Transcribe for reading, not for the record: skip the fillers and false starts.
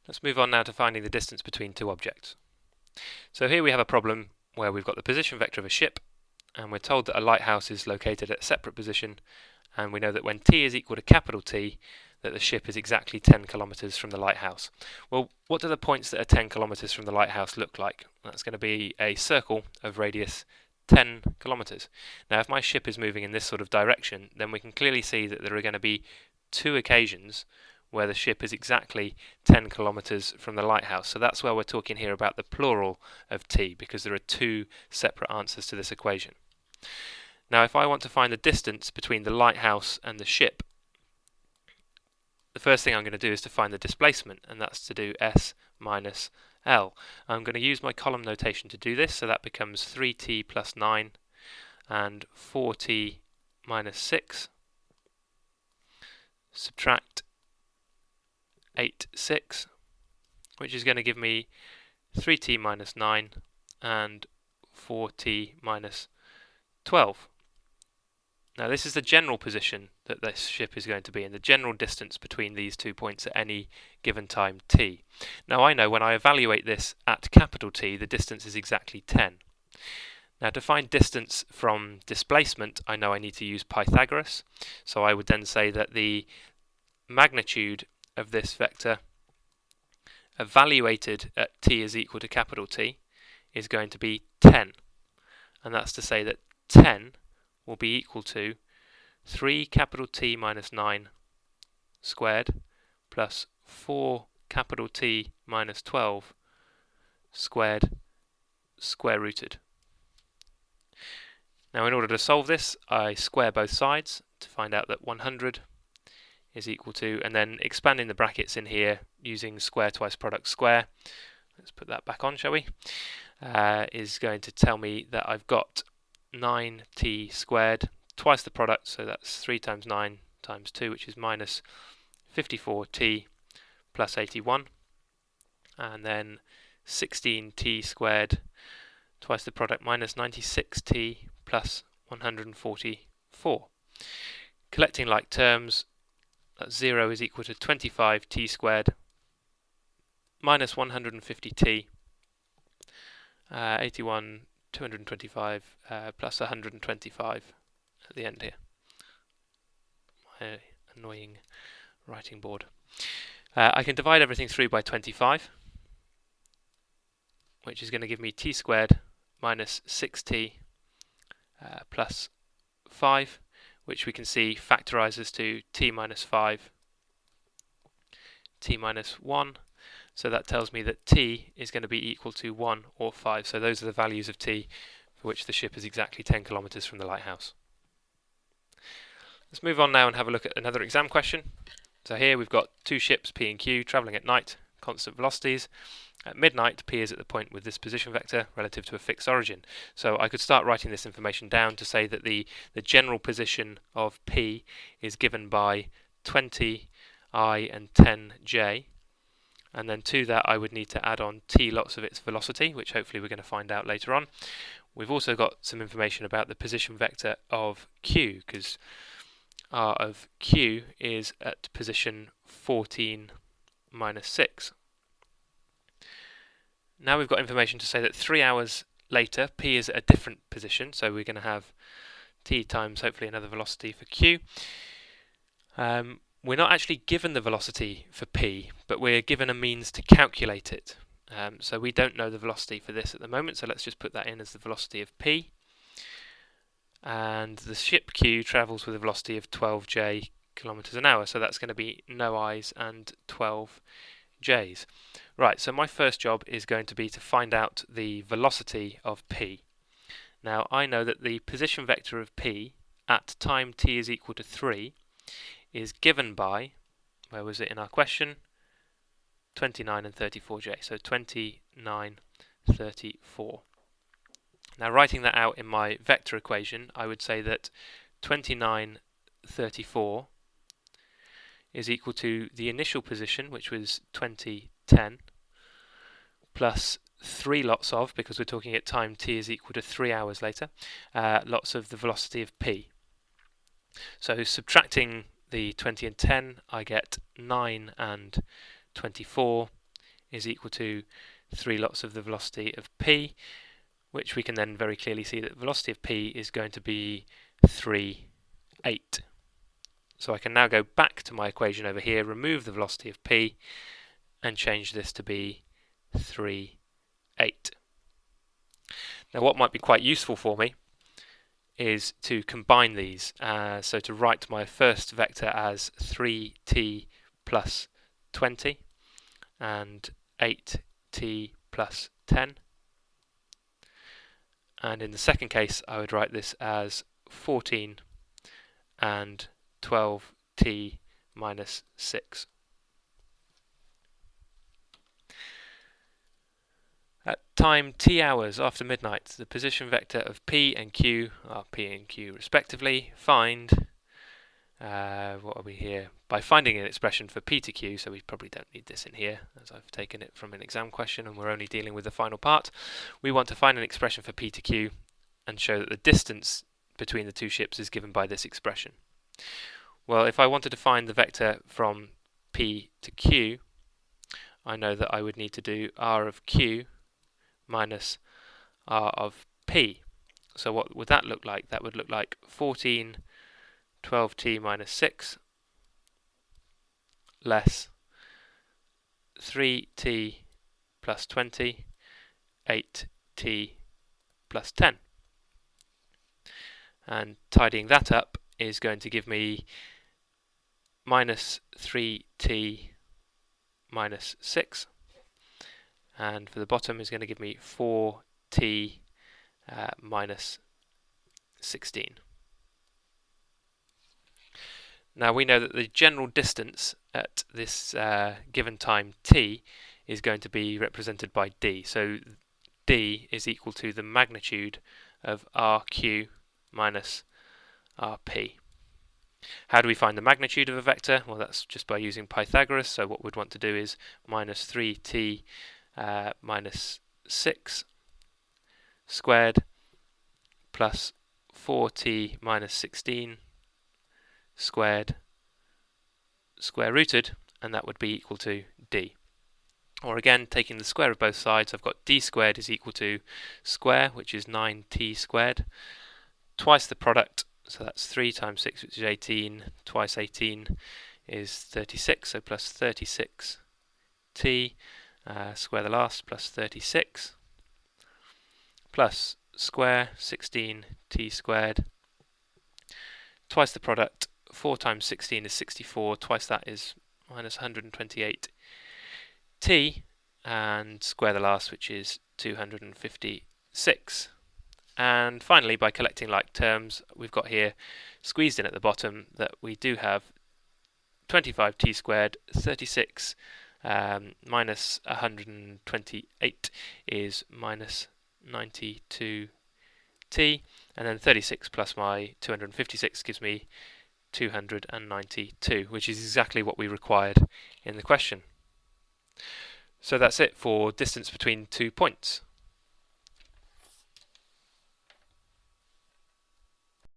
Let's move on now to finding the distance between two objects. So here we have a problem where we've got the position vector of a ship, and we're told that a lighthouse is located at a separate position, and we know that when t is equal to capital T, that the ship is exactly 10 kilometers from the lighthouse. Well, what do the points that are 10 kilometers from the lighthouse look like? That's going to be a circle of radius 10 kilometers. Now, if my ship is moving in this sort of direction, then we can clearly see that there are going to be two occasions where the ship is exactly 10 kilometers from the lighthouse. So that's where we're talking here about the plural of t, because there are two separate answers to this equation. Now, if I want to find the distance between the lighthouse and the ship, the first thing I'm going to do is to find the displacement, and that's to do s minus l. I'm going to use my column notation to do this, so that becomes 3t plus 9 and 4t minus 6. Subtract 8, 6, which is going to give me 3t minus 9 and 4t minus 12. Now this is the general position that this ship is going to be in, the general distance between these 2 points at any given time t. Now I know when I evaluate this at capital T, the distance is exactly 10. Now to find distance from displacement, I know I need to use Pythagoras, so I would then say that the magnitude of this vector evaluated at t is equal to capital T is going to be 10, and that's to say that 10 will be equal to 3 capital T minus 9 squared plus 4 capital T minus 12 squared square rooted. Now in order to solve this, I square both sides to find out that 100 is equal to, and then expanding the brackets in here using square twice product square, let's put that back on, shall we, is going to tell me that I've got 9t squared, twice the product, so that's 3 times 9 times 2, which is minus 54t plus 81, and then 16t squared, twice the product, minus 96t plus 144. Collecting like terms, that 0 is equal to 25t squared minus 150t, 81, 225 plus 125 at the end here. My annoying writing board. I can divide everything through by 25, which is going to give me t squared minus 6t plus 5, which we can see factorizes to t minus 5, t minus 1. So that tells me that t is going to be equal to 1 or 5. So those are the values of t for which the ship is exactly 10 kilometers from the lighthouse. Let's move on now and have a look at another exam question. So here we've got two ships, P and Q, travelling at night, constant velocities. At midnight, P is at the point with this position vector relative to a fixed origin. So I could start writing this information down to say that the general position of P is given by 20 I and 10 J. And then to that I would need to add on t lots of its velocity, which hopefully we're going to find out later on. We've also got some information about the position vector of q, because r of q is at position 14 minus 6. Now we've got information to say that 3 hours later p is at a different position, so we're going to have t times hopefully another velocity for q. We're not actually given the velocity for p, but we're given a means to calculate it. So we don't know the velocity for this at the moment, so let's just put that in as the velocity of p. And the ship Q travels with a velocity of 12j kilometers an hour, so that's going to be no i's and 12 j's. Right, so my first job is going to be to find out the velocity of p. Now I know that the position vector of p at time t is equal to 3 is given by, where was it in our question, 29 and 34j, so 29, 34. Now writing that out in my vector equation, I would say that 29, 34 is equal to the initial position, which was 20, 10, plus 3 lots of, because we're talking at time t is equal to 3 hours later, lots of the velocity of p. So subtracting the 20 and 10, I get 9 and 24, is equal to 3 lots of the velocity of p, which we can then very clearly see that the velocity of p is going to be 3, 8. So I can now go back to my equation over here, remove the velocity of p, and change this to be 3, 8. Now what might be quite useful for me is to combine these, so to write my first vector as 3t plus 20 and 8t plus 10, and in the second case I would write this as 14 and 12t minus 6. At time t hours after midnight, the position vector of p and q are p and q respectively. Find, what are we here? By finding an expression for p to q, so we probably don't need this in here, as I've taken it from an exam question and we're only dealing with the final part. We want to find an expression for p to q and show that the distance between the two ships is given by this expression. Well, if I wanted to find the vector from p to q, I know that I would need to do r of q minus r of p. So what would that look like? That would look like 14 12t minus 6 less 3t plus 20, 8t plus 10. And tidying that up is going to give me minus 3t minus 6. And for the bottom is going to give me 4t minus 16. Now we know that the general distance at this given time t is going to be represented by d. So d is equal to the magnitude of rq minus rp. How do we find the magnitude of a vector? Well, that's just by using Pythagoras. So what we'd want to do is minus 3t minus 6 squared plus 4t minus 16 squared square rooted, and that would be equal to d. Or again, taking the square of both sides, I've got d squared is equal to square, which is 9t squared, twice the product, so that's 3 times 6, which is 18, twice 18 is 36, so plus 36t, square the last, plus 36, plus square 16t squared, twice the product, 4 times 16 is 64, twice that is minus 128t, and square the last, which is 256. And finally, by collecting like terms, we've got here squeezed in at the bottom that we do have 25t squared, 36 minus 128 is minus 92t, and then 36 plus my 256 gives me 292, which is exactly what we required in the question. So that's it for distance between 2 points.